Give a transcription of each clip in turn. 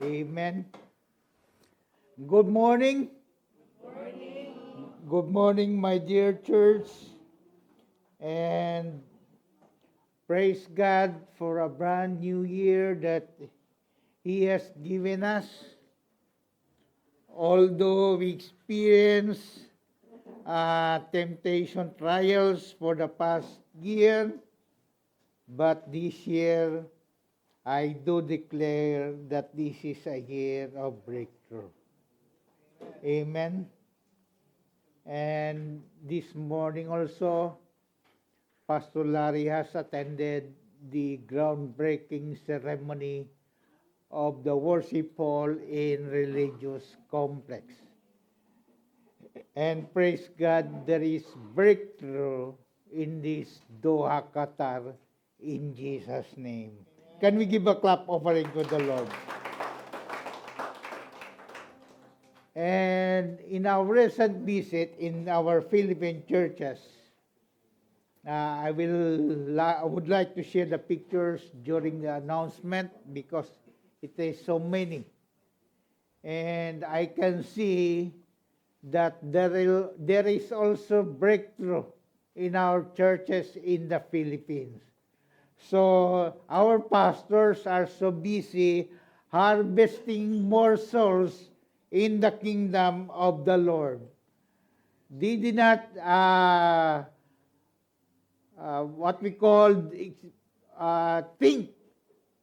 Amen. Good morning. Good morning, my dear church. And praise God for a brand new year that He has given us. Although we experience temptation trials for the past year, but this year I do declare that this is a year of breakthrough. Amen. And this morning also, Pastor Larry has attended the groundbreaking ceremony of the worship hall in Religious Complex. And praise God, there is breakthrough in this Doha, Qatar, in Jesus' name. Can we give a clap offering to the Lord? And in our recent visit in our Philippine churches, I would like to share the pictures during the announcement because it is so many. And I can see that there is also breakthrough in our churches in the Philippines. So our pastors are so busy harvesting more souls in the kingdom of the Lord. They did not what we call think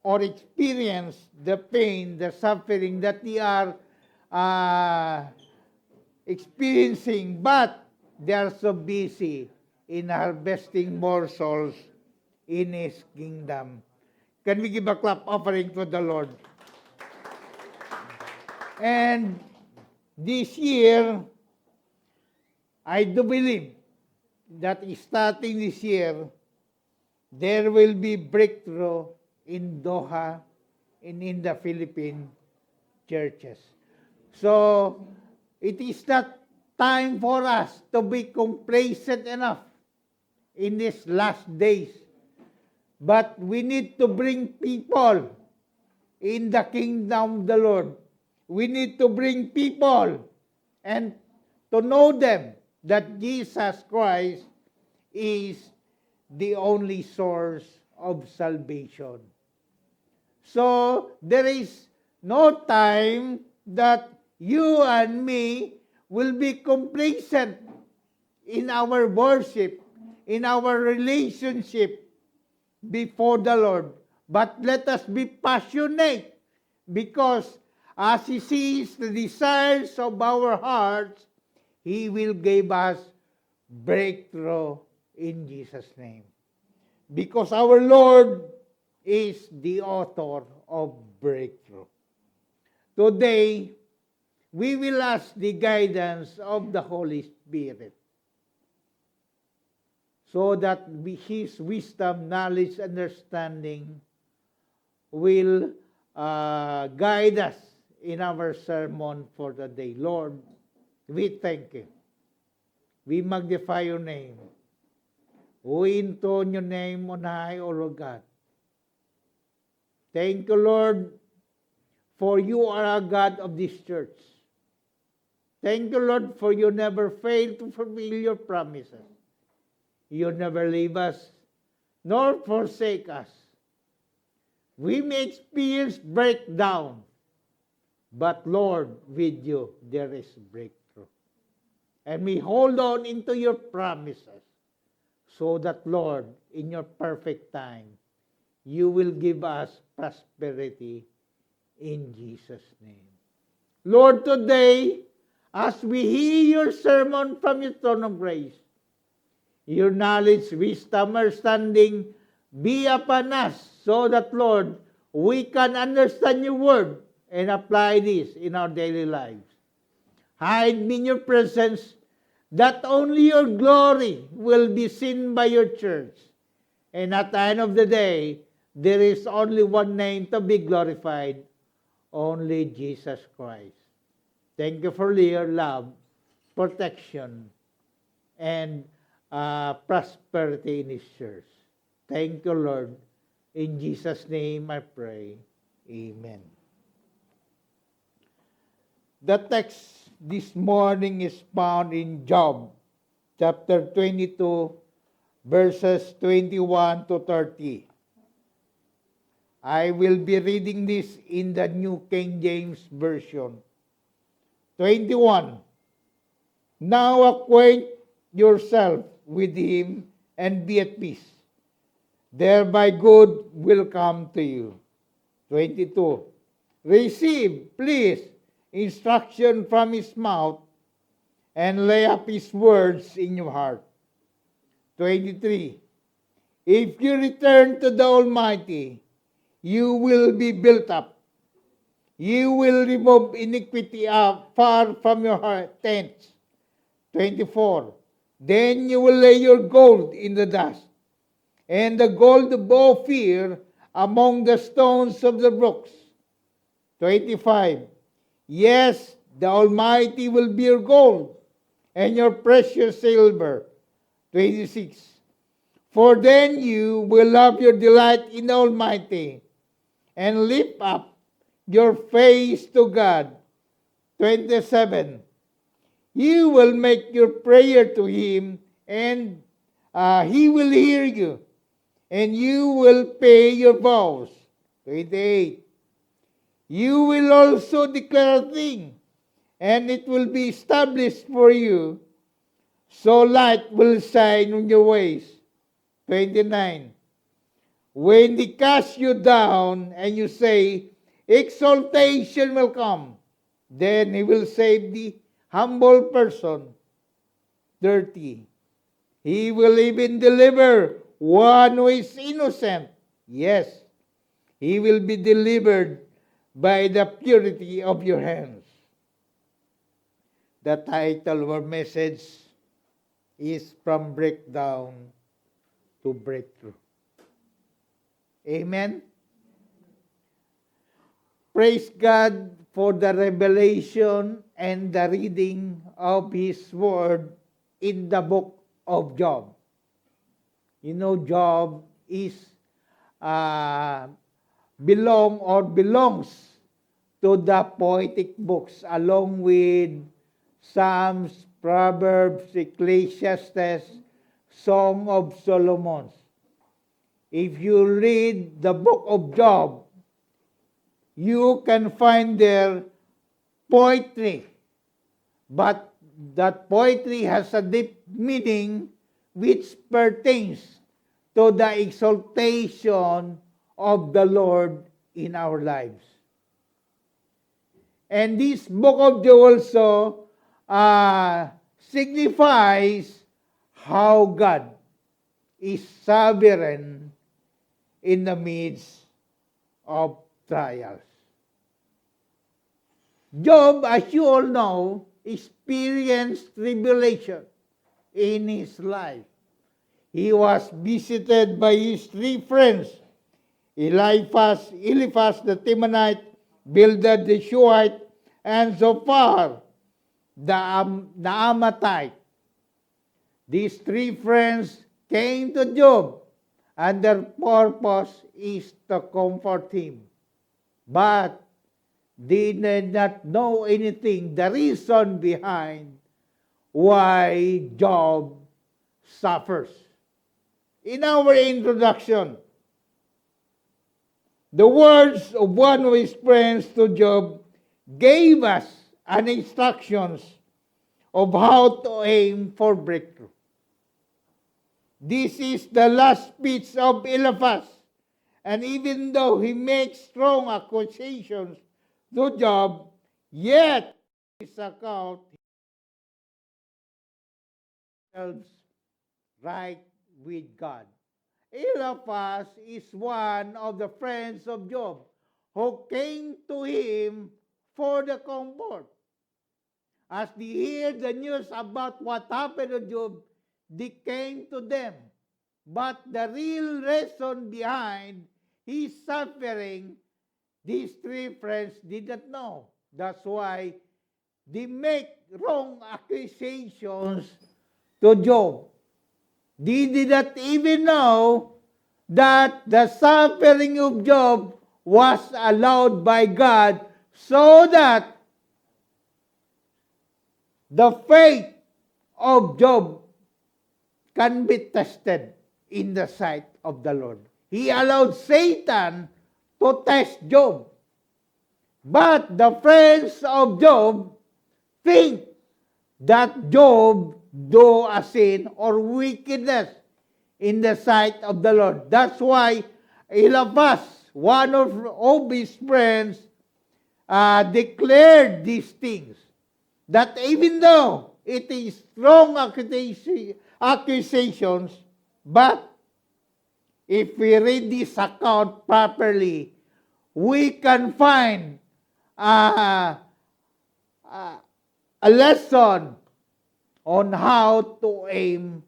or experience the pain, the suffering that they are experiencing, but they are so busy in harvesting more souls in His kingdom. Can we give a clap offering to the Lord? And this year, I do believe that starting this year, there will be breakthrough in Doha and in the Philippine churches. So, it is not time for us to be complacent enough in these last days. But we need to bring people in the kingdom of the Lord. We need to bring people and to know them that Jesus Christ is the only source of salvation. So, there is no time that you and me will be complacent in our worship, in our relationship before the Lord. But let us be passionate because as He sees the desires of our hearts, He will give us breakthrough in Jesus' name. Because our Lord is the author of breakthrough. Today, we will ask the guidance of the Holy Spirit so that His wisdom, knowledge, understanding will guide us in our sermon for the day. Lord, we thank You. We magnify Your name. We intone Your name on high, O Lord God. Thank You, Lord, for You are a God of this church. Thank You, Lord, for You never fail to fulfill Your promises. You never leave us, nor forsake us. We may experience breakdown, but Lord, with You, there is breakthrough. And we hold on into Your promises so that, Lord, in Your perfect time, You will give us prosperity in Jesus' name. Lord, today, as we hear Your sermon from Your throne of grace, Your knowledge, wisdom, understanding be upon us so that, Lord, we can understand Your word and apply this in our daily lives. Hide me in Your presence that only Your glory will be seen by Your church. And at the end of the day, there is only one name to be glorified, only Jesus Christ. Thank You for Your love, protection, and prosperity in His church. Thank You, Lord. In Jesus' name I pray. Amen. The text this morning is found in Job, chapter 22, verses 21 to 30. I will be reading this in the New King James Version. 21. Now acquaint yourself with him and be at peace. Thereby good will come to you. 22. Receive, please, instruction from his mouth and lay up his words in your heart. 23. If you return to the Almighty, you will be built up. You will remove iniquity far from your tents. 24. Then you will lay your gold in the dust, and the gold of Ophir among the stones of the brooks. 25. Yes, the Almighty will be your gold, and your precious silver. 26. For then you will have your delight in the Almighty, and lift up your face to God. 27. You will make your prayer to him, and he will hear you, and you will pay your vows. 28. You will also declare a thing, and it will be established for you, so light will shine on your ways. 29. When they cast you down, and you say, exaltation will come, then he will save the humble person. 30. He will even deliver one who is innocent. Yes, he will be delivered by the purity of your hands. The title of our message is From Breakdown to Breakthrough. Amen? Praise God for the revelation and the reading of His Word in the book of Job. You know, Job is belongs to the poetic books along with Psalms, Proverbs, Ecclesiastes, Song of Solomon. If you read the book of Job, you can find there poetry, but that poetry has a deep meaning which pertains to the exaltation of the Lord in our lives. And this book of Job also signifies how God is sovereign in the midst of trials. Job, as you all know, experienced tribulation in his life. He was visited by his three friends, Eliphaz the Temanite, Bildad the Shuhite, and Zophar the Amatite. These three friends came to Job, and their purpose is to comfort him. But they did not know anything, the reason behind why Job suffers. In our introduction, the words of one of his friends to Job gave us an instructions of how to aim for breakthrough. This is the last speech of Eliphaz, and even though he makes strong accusations to Job, yet his account himself right with God. Eliphaz is one of the friends of Job who came to him for the comfort. As they heard the news about what happened to Job, they came to them. But the real reason behind his suffering, these three friends did not know. That's why they make wrong accusations to Job. They did not even know that the suffering of Job was allowed by God so that the faith of Job can be tested in the sight of the Lord. He allowed Satan to test Job. But the friends of Job think that Job do a sin or wickedness in the sight of the Lord. That's why Eliphaz, one of his friends, declared these things. That even though it is strong accusations, but if we read this account properly, we can find a lesson on how to aim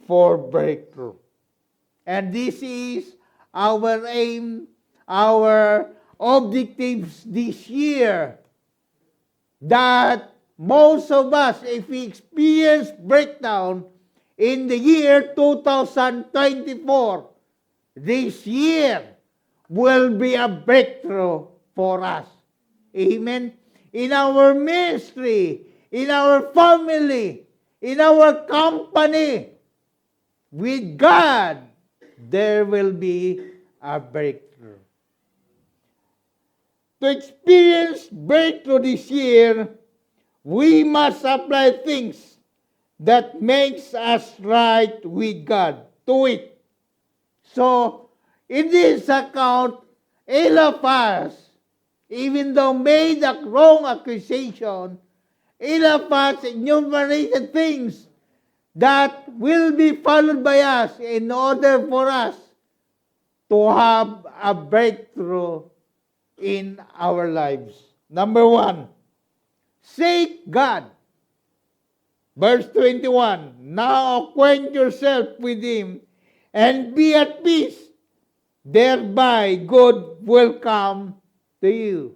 for breakthrough. And this is our aim, our objectives this year. That most of us, if we experience breakdown in the year 2024, this year will be a breakthrough for us. Amen. In our ministry, in our family, in our company, with God, there will be a breakthrough. To experience breakthrough this year, we must apply things that makes us right with God to it. So, in this account, Eliphaz, even though made a wrong accusation, Eliphaz enumerated things that will be followed by us in order for us to have a breakthrough in our lives. Number 1, seek God. Verse 21, now acquaint yourself with Him and be at peace. Thereby, good will come to you.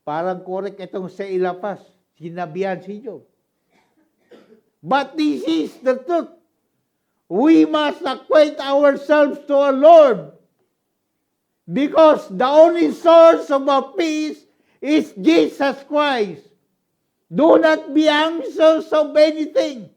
Parang correct itong sa Eliphaz. Sinabihan si Job. But this is the truth. We must acquaint ourselves to our Lord. Because the only source of our peace is Jesus Christ. Do not be anxious of anything,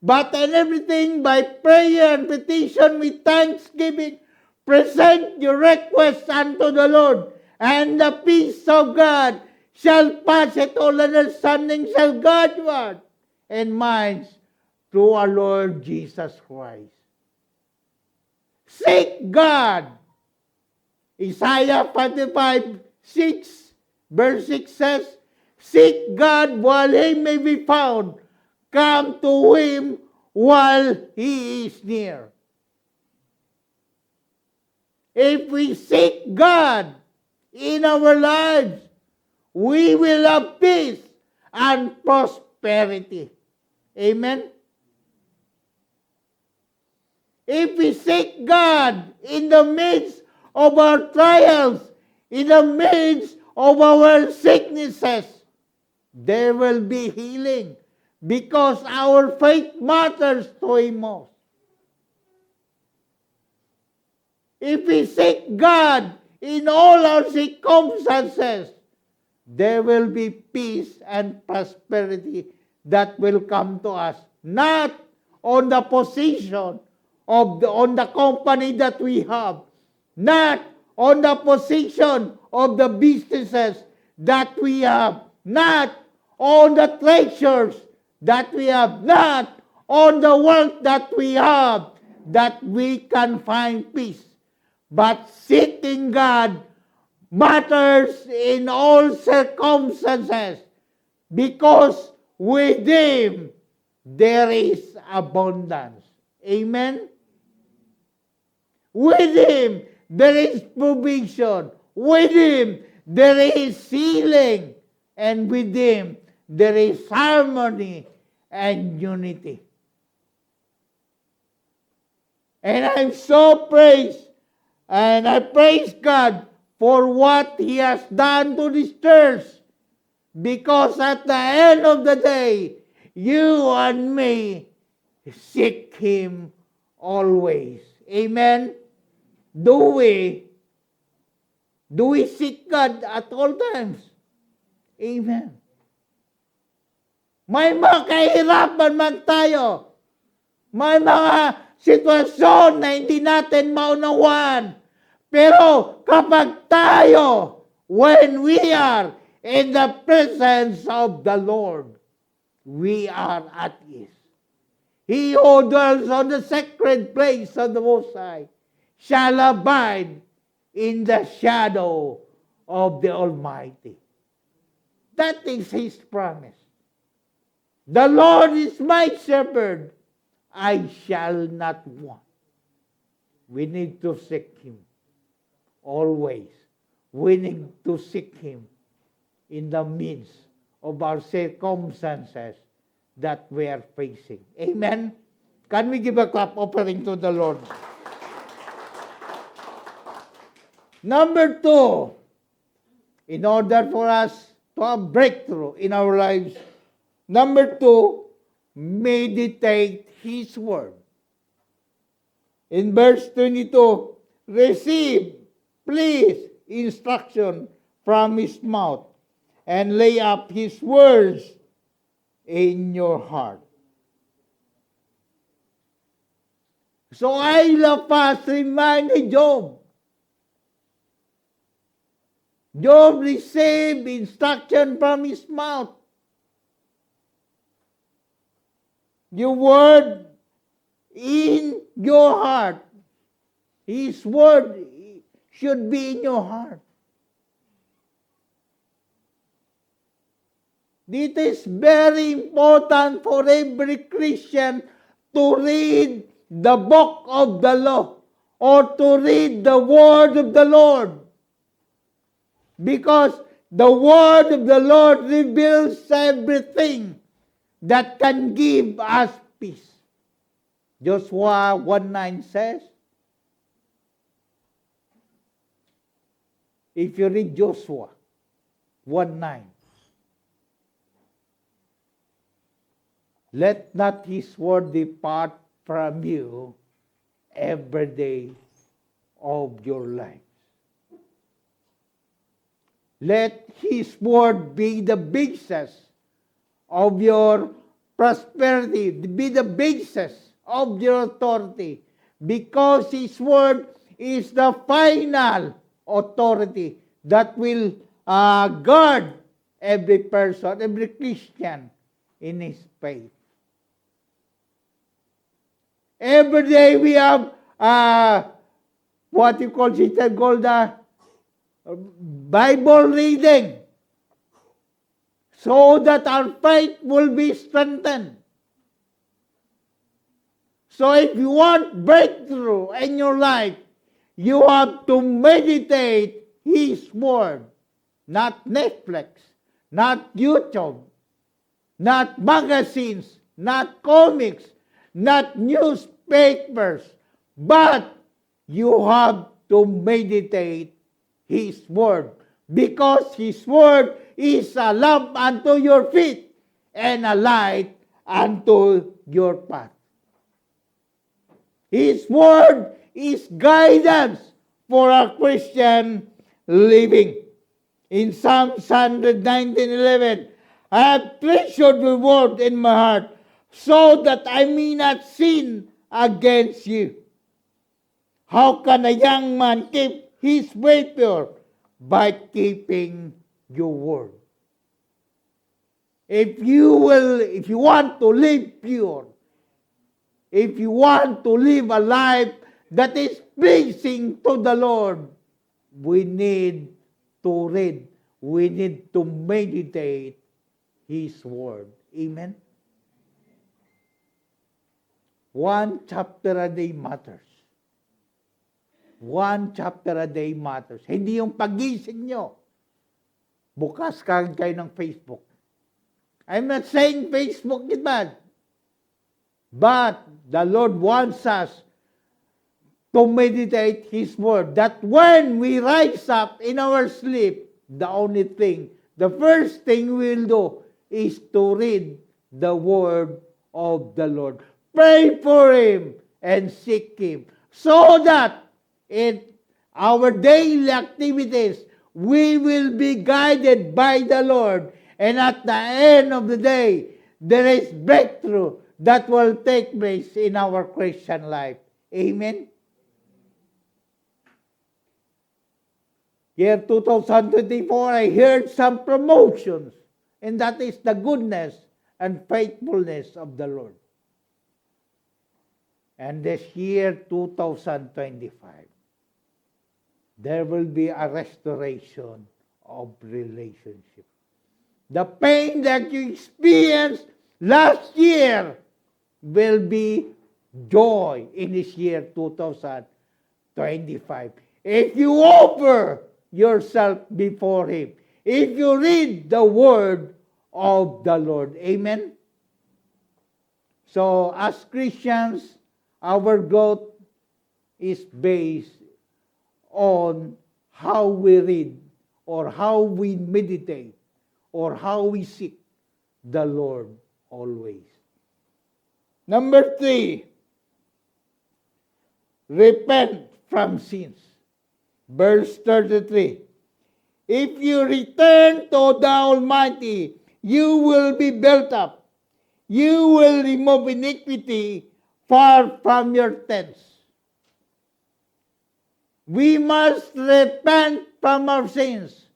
but in everything by prayer and petition with thanksgiving, present your requests unto the Lord, and the peace of God shall pass it all understanding, shall guard your heart and minds through our Lord Jesus Christ. Seek God. Isaiah 45:6, verse 6 says, seek God while He may be found. Come to Him while He is near. If we seek God in our lives, we will have peace and prosperity. Amen? If we seek God in the midst of our trials, in the midst of our sicknesses, there will be healing because our faith matters to Him most. If we seek God in all our circumstances, there will be peace and prosperity that will come to us. Not on the position of on the company that we have, not on the position of the businesses that we have, not on the treasures that we have, not on the wealth that we have, that we can find peace. But seeking God matters in all circumstances, because with Him there is abundance. Amen? With Him there is provision. With Him there is healing. And with Him there is harmony and unity. And I'm so praised, and I praise God for what He has done to this church. Because at the end of the day, you and me seek Him always. Amen? Do we seek God at all times? Amen. May mga kahirapan man tayo. May mga sitwasyon na hindi natin maunawaan. Pero kapag tayo, when we are in the presence of the Lord, we are at ease. He who dwells on the sacred place of the Most High shall abide in the shadow of the Almighty. That is His promise. The Lord is my shepherd, I shall not want. We need to seek Him always. We need to seek Him in the midst of our circumstances that we are facing. Amen? Can we give a clap offering to the Lord? Number 2, in order for us to have breakthrough in our lives, number 2, meditate His Word. In verse 22, receive, please, instruction from His mouth, and lay up His words in your heart. So Eliphaz reminded Job. Job received instruction from his mouth. Your word in your heart. His word should be in your heart. It is very important for every Christian to read the book of the law or to read the word of the Lord. Because the word of the Lord reveals everything that can give us peace. Joshua 1:9 says, if you read Joshua 1:9, let not His word depart from you every day of your life. Let His word be the basis of your prosperity, be the basis of your authority, because His word is the final authority that will guard every person, every Christian in his faith. Every day we have what you call Sister Golda, Bible reading, so that our faith will be strengthened. So if you want breakthrough in your life, you have to meditate His Word, not Netflix, not YouTube, not magazines, not comics, not newspapers, but you have to meditate His Word, because His Word is a lamp unto your feet and a light unto your path. His Word is guidance for a Christian living. In Psalm 119:11, I have treasured the word in my heart, so that I may not sin against you. How can a young man keep his way pure? By keeping your word. If you want to live pure, if you want to live a life that is pleasing to the Lord, we need to read, we need to meditate His Word. Amen? One chapter a day matters. One chapter a day matters. Hindi yung pagising nyo, bukas kayo ng Facebook. I'm not saying Facebook is bad. But the Lord wants us to meditate His Word, that when we rise up in our sleep, the only thing, the first thing we'll do is to read the Word of the Lord. Pray for Him and seek Him, so that in our daily activities, we will be guided by the Lord. And at the end of the day, there is breakthrough that will take place in our Christian life. Amen? Year 2024, I heard some promotions, and that is the goodness and faithfulness of the Lord. And this year, 2025, there will be a restoration of relationship. The pain that you experienced last year will be joy in this year, 2025. If you offer yourself before Him, if you read the Word of the Lord. Amen? So, as Christians, our growth is based on how we read, or how we meditate, or how we seek the Lord always. Number 3, repent from sins. Verse 33, if you return to the Almighty, you will be built up. You will remove iniquity far from your tents. We must repent from our sins.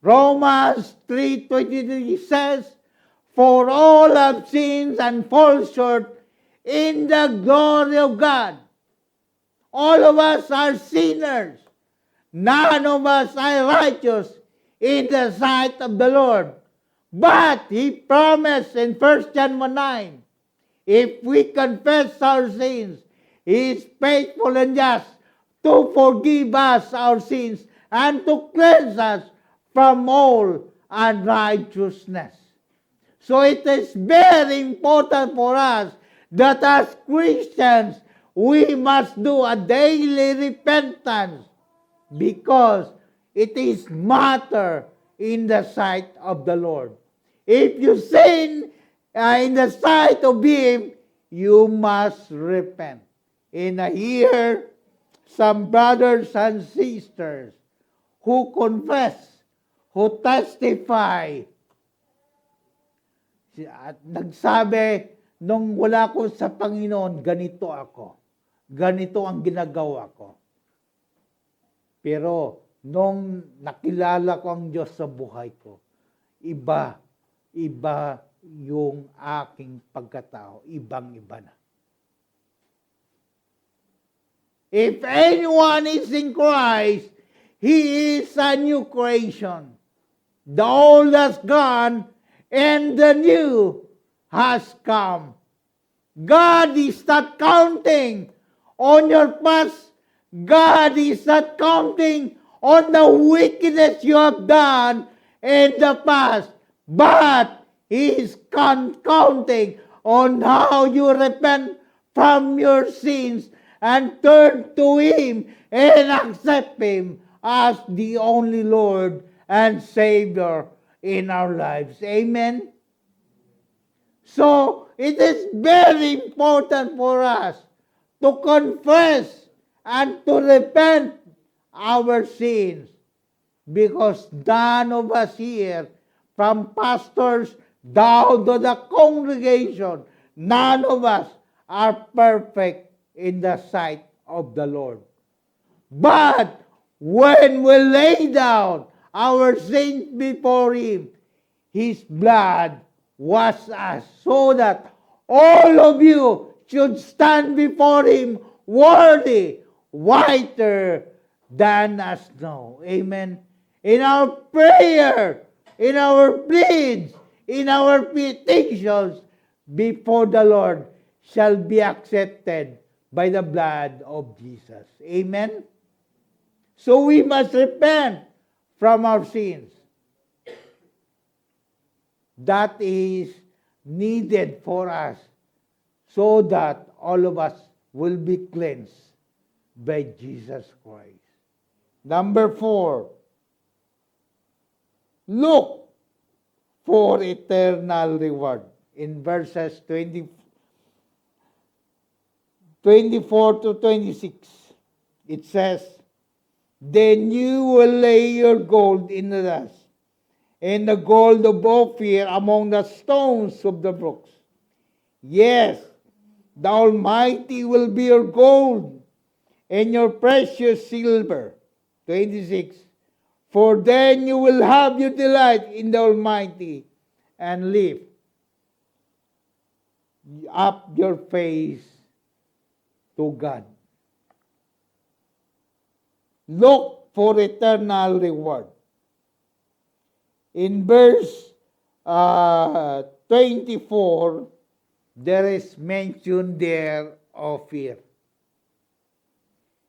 Romans 3:23 says, for all have sinned and fall short in the glory of God. All of us are sinners. None of us are righteous in the sight of the Lord. But He promised in 1 John 1:9, if we confess our sins, He is faithful and just to forgive us our sins and to cleanse us from all unrighteousness. So it is very important for us that as Christians, we must do a daily repentance because it is matter in the sight of the Lord. If you sin in the sight of Him, you must repent. And I hear some brothers and sisters who confess, who testify, at nagsabi, nung wala ko sa Panginoon, ganito ako. Ganito ang ginagawa ko. Pero nung nakilala ko ang Diyos sa buhay ko, iba yung aking pagkatao, ibang-iba na. If anyone is in Christ, he is a new creation. The old has gone, and the new has come. God is not counting on your past. God is not counting on the wickedness you have done in the past. But He is counting on how you repent from your sins and turn to Him and accept Him as the only Lord and Savior in our lives. Amen? So, it is very important for us to confess and to repent our sins, because none of us here, from pastors down to the congregation, none of us are perfect in the sight of the Lord. But when we lay down our sins before Him, His blood washes us so that all of you should stand before Him worthy, whiter than as snow. Amen. In our prayer, in our pleads, in our petitions before the Lord shall be accepted by the blood of Jesus. Amen. So we must repent from our sins. That is needed for us so that all of us will be cleansed by Jesus Christ. Number 4, look for eternal reward. In verses 24 to 26, it says, then you will lay your gold in the dust, and the gold of Ophir among the stones of the brooks. Yes, the Almighty will be your gold and your precious silver. 26. For then you will have your delight in the Almighty and lift up your face to God. Look for eternal reward. In verse 24, there is mentioned there Ophir.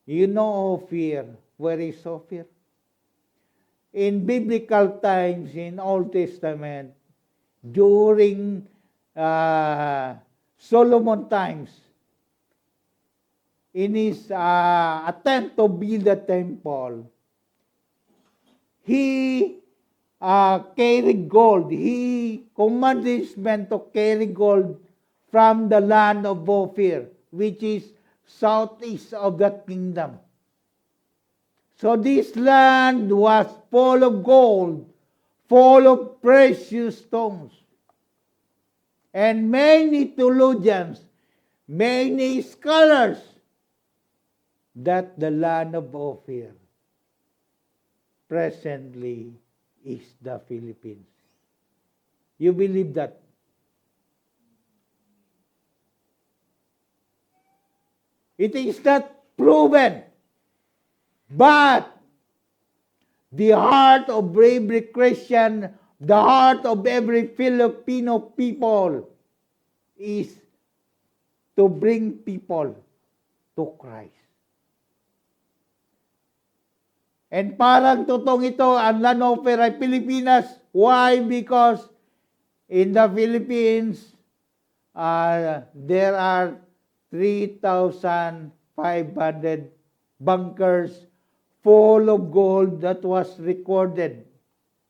You know Ophir. Where is Ophir? In biblical times, in Old Testament, during Solomon times, in his attempt to build the temple, he carried gold. He commanded his men to carry gold from the land of Ophir, which is southeast of that kingdom. So this land was full of gold, full of precious stones. And many theologians, many scholars, that the land of Ophir presently is the Philippines. You believe that? It is not proven. But the heart of every Christian, the heart of every Filipino people is to bring people to Christ. And parang totoong ito, ang land offer ay Pilipinas. Why? Because in the Philippines, there are 3,500 bunkers full of gold that was recorded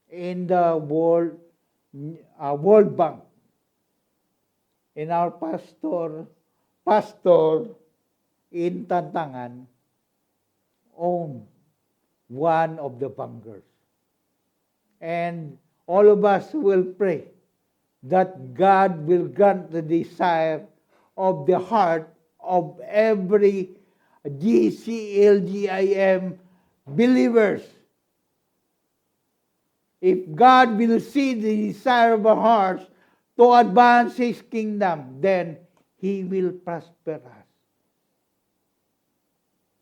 in the World Bank. And our pastor in Tantangan owned one of the bunkers. And all of us will pray that God will grant the desire of the heart of every GCLGIM believers. If God will see the desire of our hearts to advance His kingdom, then He will prosper us.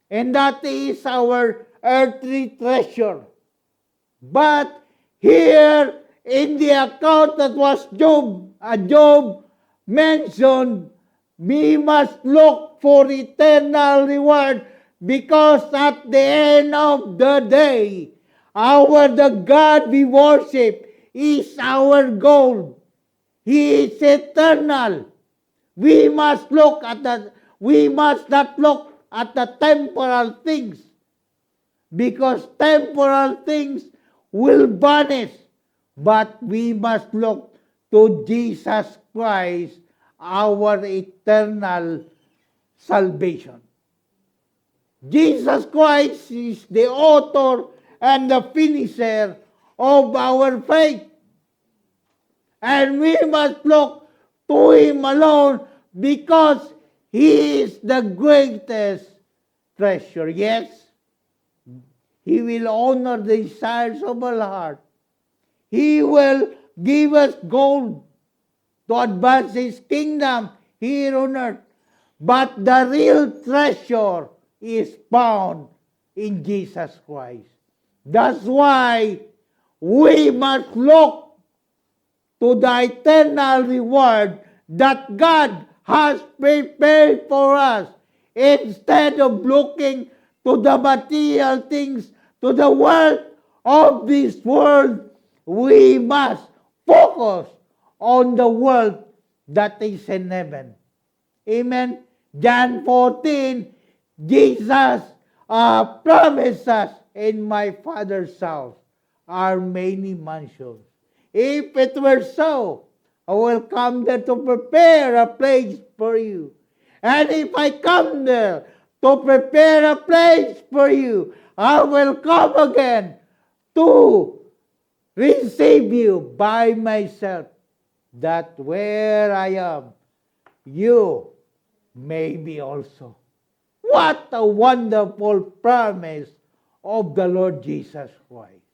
And that is our earthly treasure. But here in the account that was Job mentioned, we must look for eternal reward, because at the end of the day, the God we worship is our goal. He is eternal. We must not look at the temporal things, because temporal things will vanish. But we must look to Jesus Christ, our eternal salvation. Jesus Christ is the author and the finisher of our faith. And we must look to Him alone, because He is the greatest treasure. Yes, He will honor the desires of our heart. He will give us gold to advance His kingdom here on earth. But the real treasure is found in Jesus Christ. That's why we must look to the eternal reward that God has prepared for us, instead of looking to the material things, to the wealth of this world. We must focus on the world that is in heaven. Amen. John 14, Jesus promised us, in my Father's house are many mansions. If it were so, I will come there to prepare a place for you. And if I come there to prepare a place for you, I will come again to receive you by myself, that where I am, you may be also. What a wonderful promise of the Lord Jesus Christ.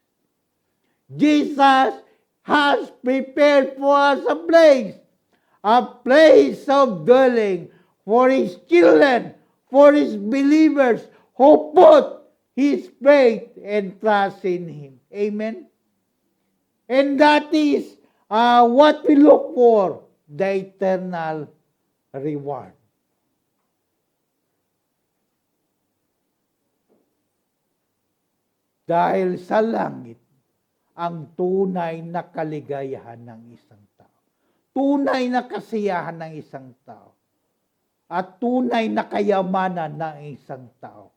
Jesus has prepared for us a place of dwelling for His children, for His believers who put His faith and trust in Him. Amen? And that is what we look for, the eternal reward. Dahil sa langit, ang tunay na kaligayahan ng isang tao. Tunay na kasiyahan ng isang tao. At tunay na kayamanan ng isang tao.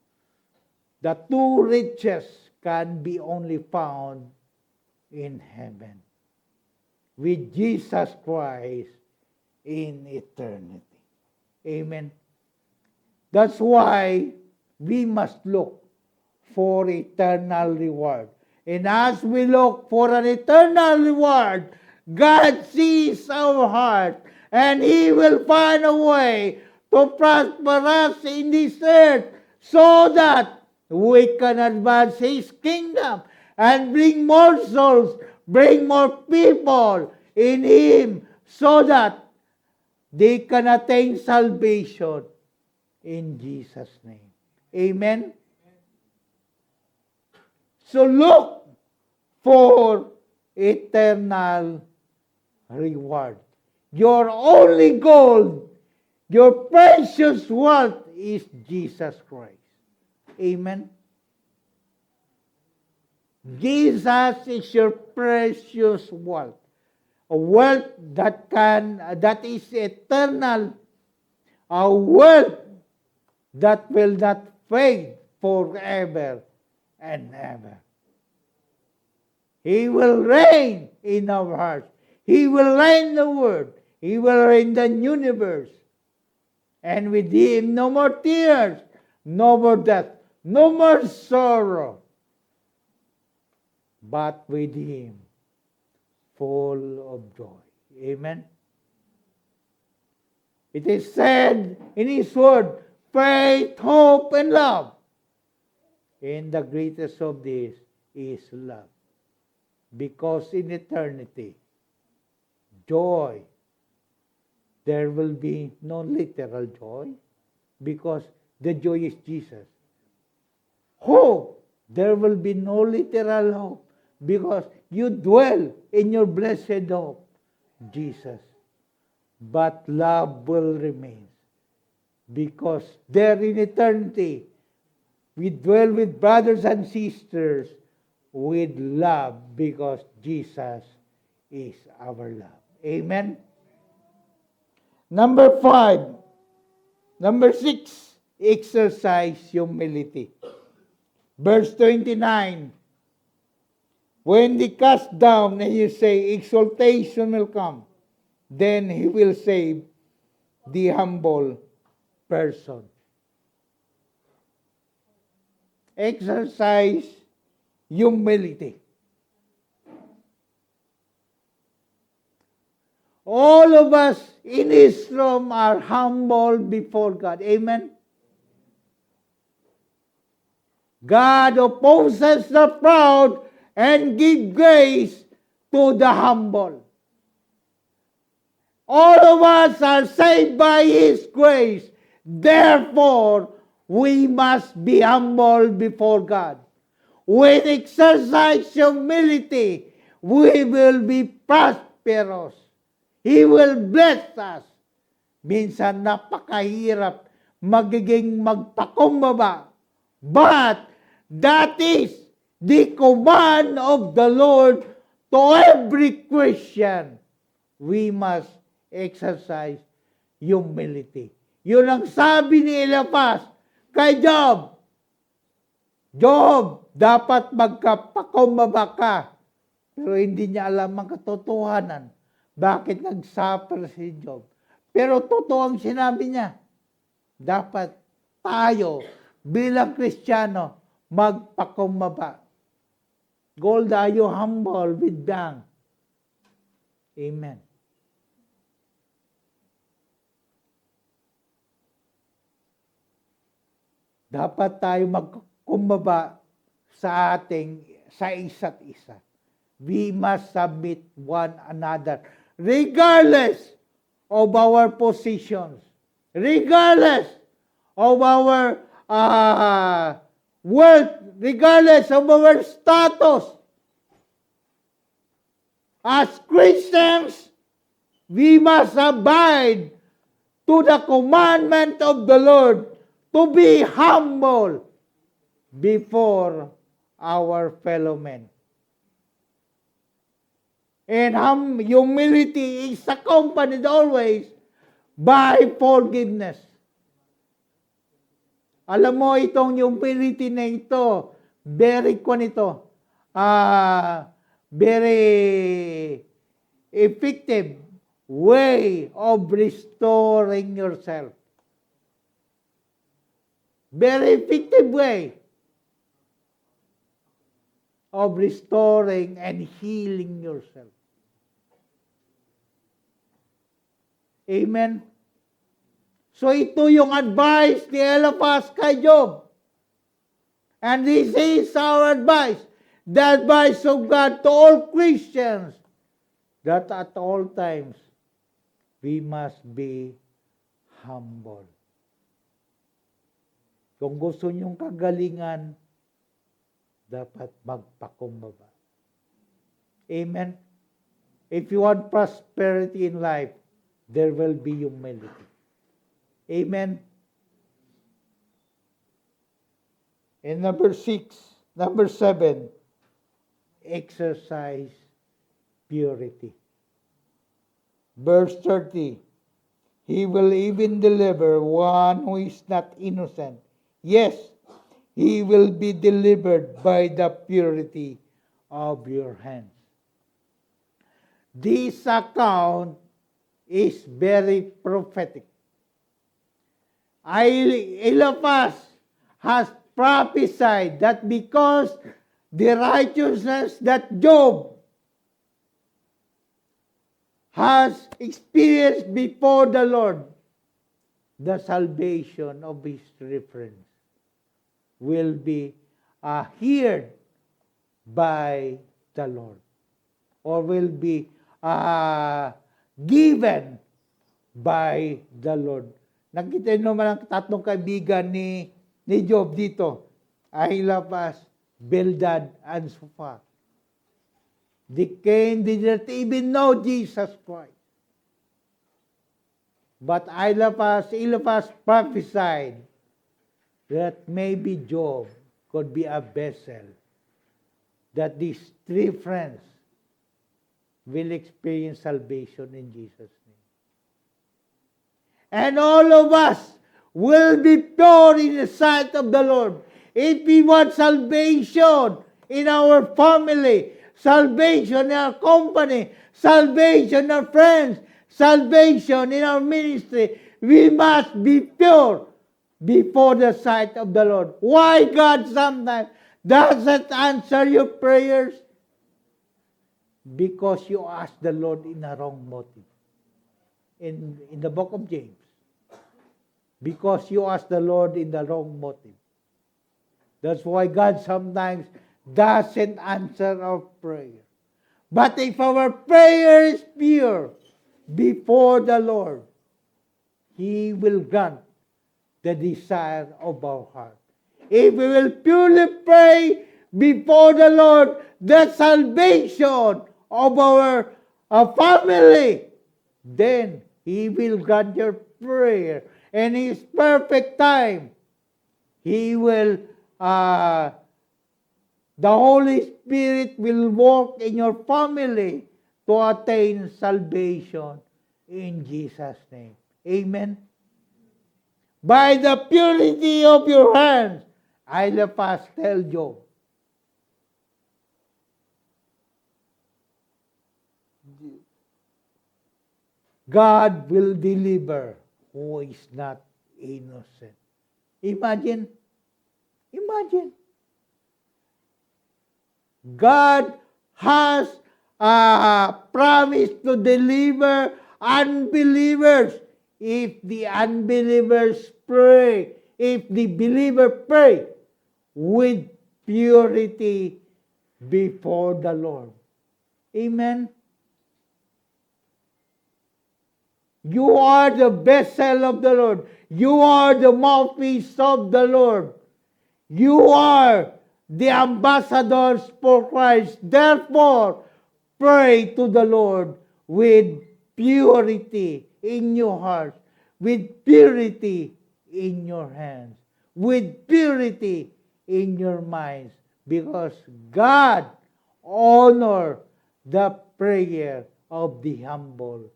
The true riches can be only found in heaven. With Jesus Christ in eternity. Amen. That's why we must look for eternal reward. And as we look for an eternal reward, God sees our heart, and He will find a way to prosper us in this earth so that we can advance His kingdom and bring more souls, bring more people in Him so that they can attain salvation in Jesus' name. Amen? So look for eternal reward. Your only goal, your precious wealth is Jesus Christ. Amen? Jesus is your precious wealth. A wealth that is eternal. A wealth that will not fade forever and ever. He will reign in our hearts. He will reign the world. He will reign the universe. And with Him, no more tears, no more death, no more sorrow. But with Him, full of joy. Amen? It is said in His Word, faith, hope, and love. And the greatest of these is love. Because in eternity, joy, there will be no literal joy, because the joy is Jesus. Hope, there will be no literal hope, because you dwell in your blessed hope, Jesus. But love will remain, because there in eternity, we dwell with brothers and sisters with love, because Jesus is our love. Amen? Number 6, exercise humility. Verse 29, when they cast down and you say, exaltation will come, then He will save the humble person. Exercise humility. All of us in this room are humble before God. Amen? God opposes the proud and gives grace to the humble. All of us are saved by His grace. Therefore, we must be humble before God. When exercise humility, we will be prosperous. He will bless us. Minsan napakahirap magiging magpakumbaba. But that is the command of the Lord to every Christian. We must exercise humility. Yun ang sabi ni Eliphaz kay Job. Job, dapat magkapakumbaba ka. Pero hindi niya alam ang katotohanan. Bakit nag-suffer si Job? Pero totoo ang sinabi niya. Dapat tayo bilang Kristiyano magpakumbaba. Gold, are you humble with bank? Amen. Dapat tayo magkumbaba sa isa't isa. We must submit one another, regardless of our positions, regardless of our wealth, regardless of our status. As Christians, we must abide to the commandment of the Lord to be humble before our fellow men. And humility is accompanied always by forgiveness. Alam mo, itong humility na ito, very effective way of restoring yourself. Very effective way of restoring and healing yourself. Amen? So ito yung advice ni Eliphaz kay Job. And this is our advice. The advice of God to all Christians, that at all times, we must be humble. Kung gusto niyong kagalingan, dapat magpakumbaba. Amen? If you want prosperity in life, there will be humility. Amen? And number 7, exercise purity. Verse 30, He will even deliver one who is not innocent. Yes, he will be delivered by the purity of your hands. This account is very prophetic. Eliphaz has prophesied that because the righteousness that Job has experienced before the Lord, the salvation of his reference will be heard by the Lord, or will be given by the Lord. Nakita nyo naman ang tatlong kaibigan ni Job dito, Eliphaz, Bildad, and Zophar. They did not even know Jesus Christ. But Eliphaz prophesied that maybe Job could be a vessel, that these three friends will experience salvation in Jesus' name. And all of us will be pure in the sight of the Lord. If we want salvation in our family, salvation in our company, salvation in our friends, salvation in our ministry, we must be pure before the sight of the Lord. Why God sometimes doesn't answer your prayers? Because you ask the Lord in a wrong motive. In the book of James. Because you ask the Lord in the wrong motive. That's why God sometimes doesn't answer our prayer. But if our prayer is pure before the Lord, He will grant the desire of our heart. If we will purely pray before the Lord, the salvation of our family, then He will grant your prayer. And His perfect time, He will, the Holy Spirit will work in your family to attain salvation in Jesus' name. Amen. By the purity of your hands, Eliphaz tell Job, God will deliver who is not innocent. Imagine. God has promised to deliver unbelievers if the unbelievers pray, if the believer pray with purity before the Lord. Amen. You are the vessel of the Lord. You are the mouthpiece of the Lord. You are the ambassadors for Christ. Therefore, pray to the Lord with purity in your heart, with purity in your hands, with purity in your minds, because God honor the prayer of the humble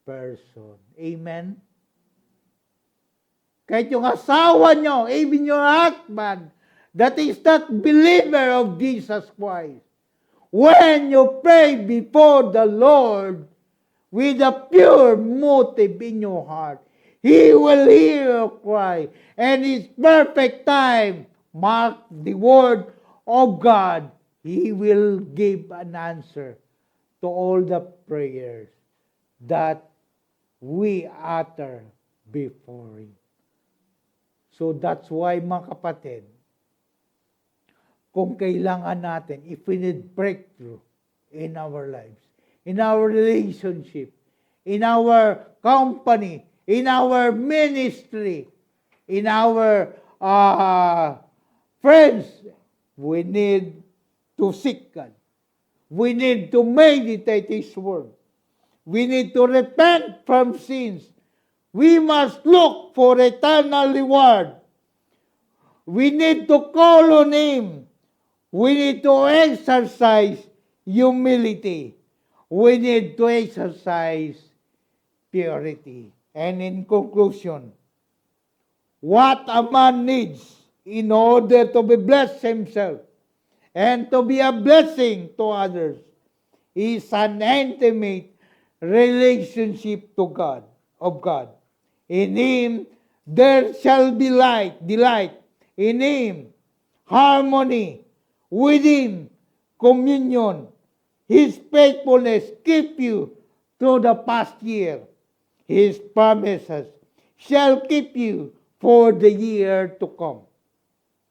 person. Amen? Kahit yung asawa nyo, even your husband, that is not believer of Jesus Christ, when you pray before the Lord with a pure motive in your heart, He will hear your cry, and His perfect time, mark the word of God, He will give an answer to all the prayers that we utter before Him. So that's why, mga kapatid, kung kailangan natin, if we need breakthrough in our lives, in our relationship, in our company, in our ministry, in our friends, we need to seek God. We need to meditate His Word. We need to repent from sins. We must look for eternal reward. We need to call on Him. We need to exercise humility. We need to exercise purity. And in conclusion, what a man needs in order to be blessed himself and to be a blessing to others is an intimate relationship to God, of God. In Him there shall be delight. In Him, harmony. With Him, communion. His faithfulness keep you through the past year. His promises shall keep you for the year to come.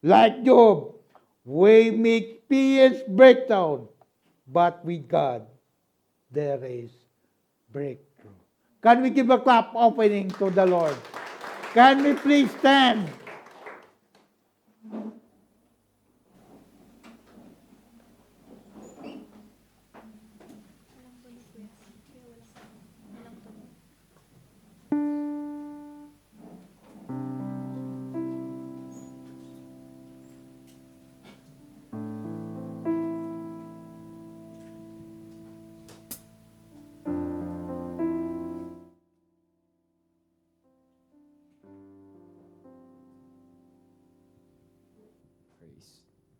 Like Job, we may experience breakdown, but with God, there is breakthrough. Can we give a clap opening to the Lord? Can we please stand?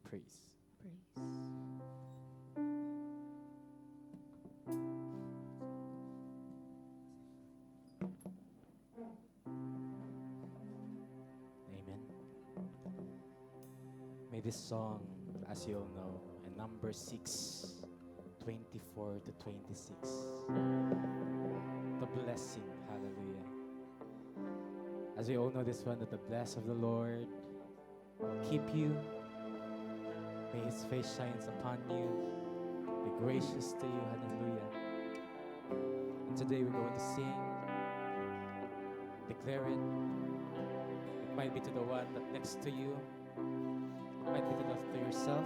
Praise. Amen. May this song, as you all know, in number 6, 24 to 26, the blessing, hallelujah. As we all know this one, that the bless of the Lord will keep you. May His face shines upon you, be gracious to you, hallelujah. And today we're going to sing, declare it. It might be to the one that next to you, it might be to yourself,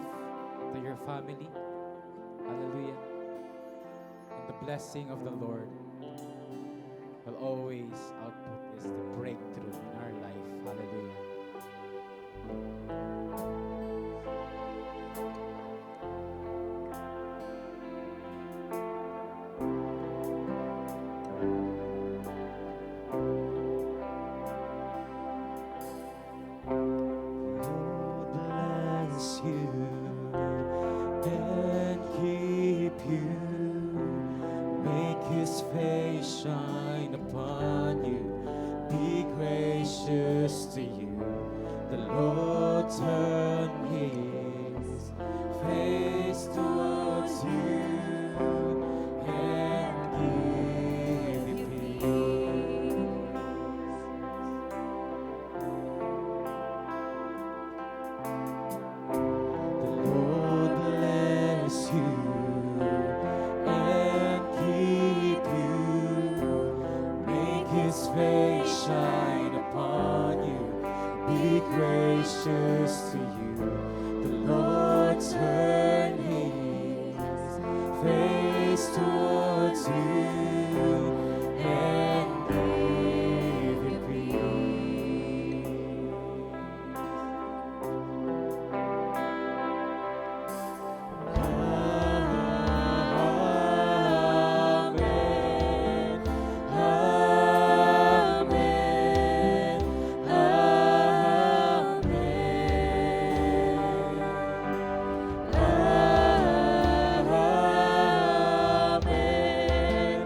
to your family, hallelujah. And the blessing of the Lord will always output is the breakthrough in our life, hallelujah. To you, the Lord turn His face face towards you and give you peace. Amen.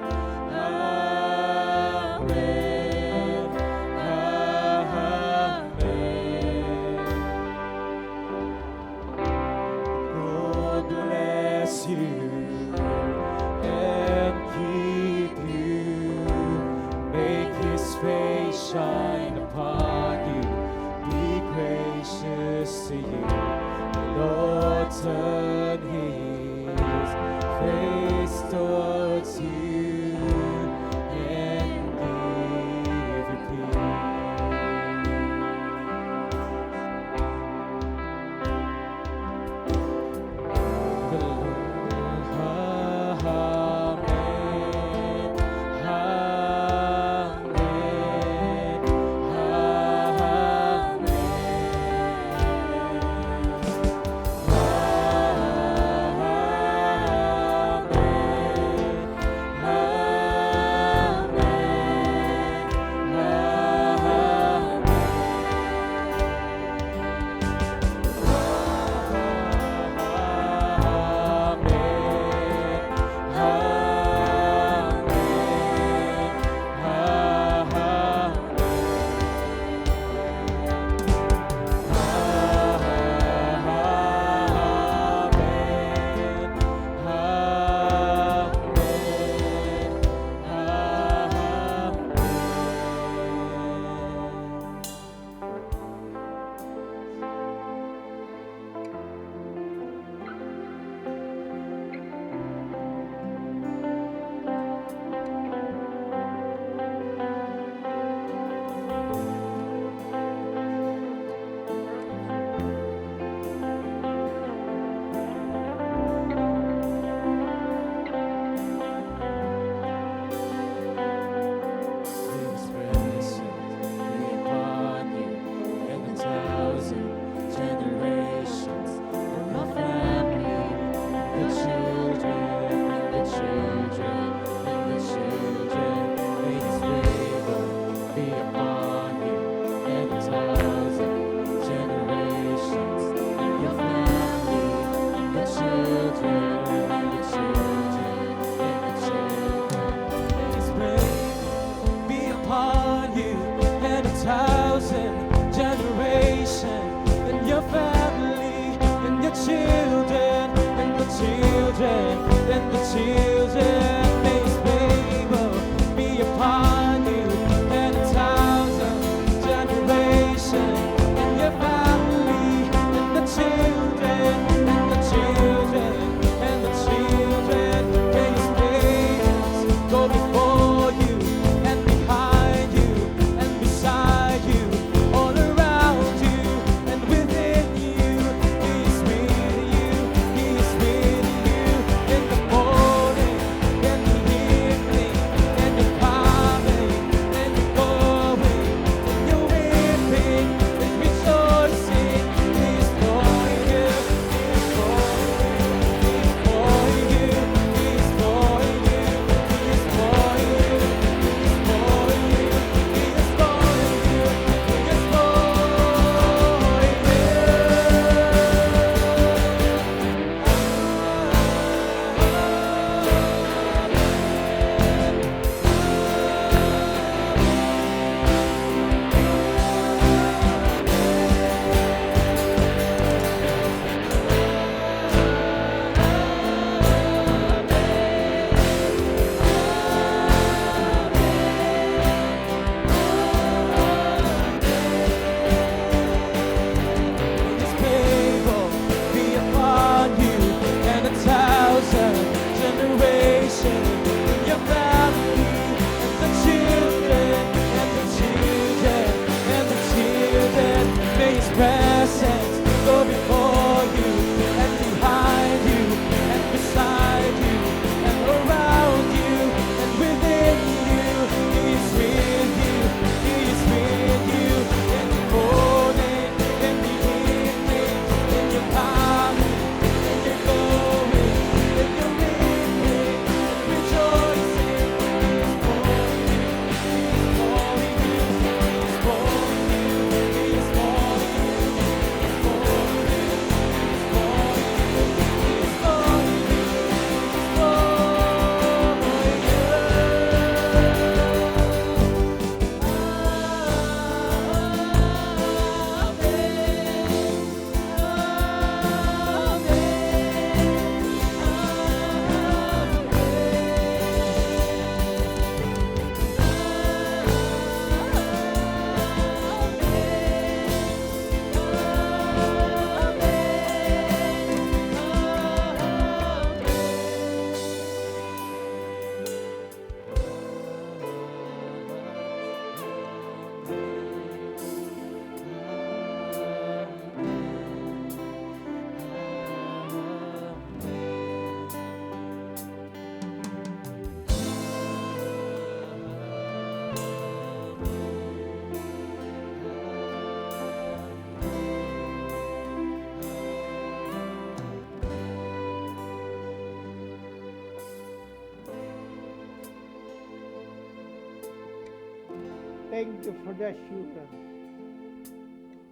Thank you for the assurance.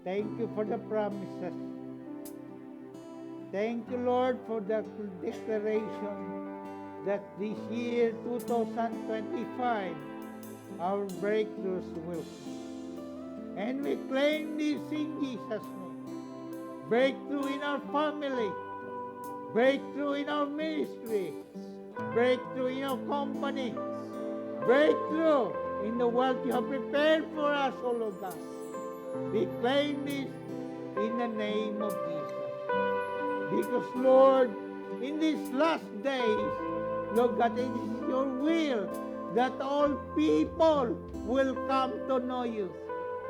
Thank you for the promises. Thank you, Lord, for the declaration that this year, 2025, our breakthroughs will come. And we claim this in Jesus' name. Breakthrough in our family. Breakthrough in our ministry. Breakthrough in our company. Breakthrough in the wealth you have prepared for us, O Lord God. We claim this in the name of Jesus. Because, Lord, in these last days, Lord God, it is your will that all people will come to know you.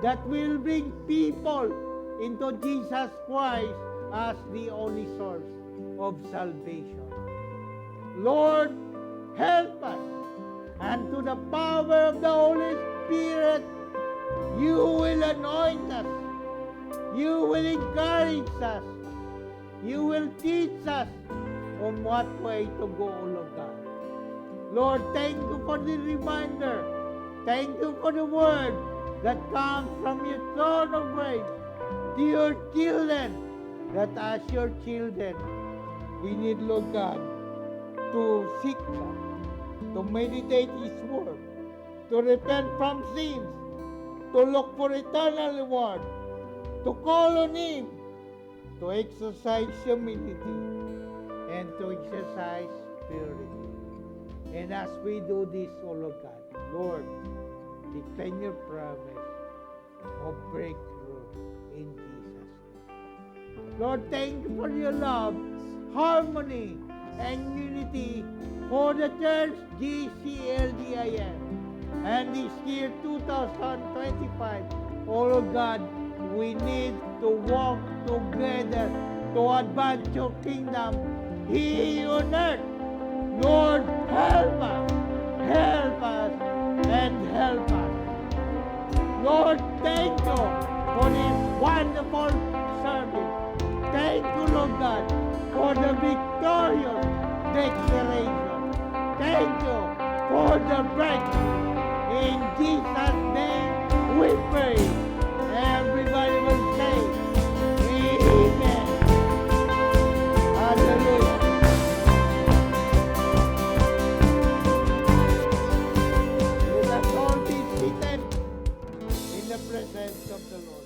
That will bring people into Jesus Christ as the only source of salvation. Lord, help us. And to the power of the Holy Spirit, you will anoint us. You will encourage us. You will teach us on what way to go, O Lord God. Lord, thank you for the reminder. Thank you for the word that comes from your throne of grace to your children, that as your children, we need, Lord God, to seek God, to meditate His word, to repent from sins, to look for eternal reward, to call on Him, to exercise humility, and to exercise purity. And as we do this, O Lord God, Lord, declare your promise of breakthrough in Jesus' name. Lord, thank you for your love, harmony, and unity for the church GCLDIM. And this year, 2025, oh Lord God, we need to walk together to advance your kingdom here on earth. Lord, help us, and help us. Lord, thank you for this wonderful service. Thank you, Lord God, for the victorious declaration. Thank you for the breakthrough. In Jesus' name we pray. Everybody will say, Amen. Hallelujah. Let us all be seated in the presence of the Lord.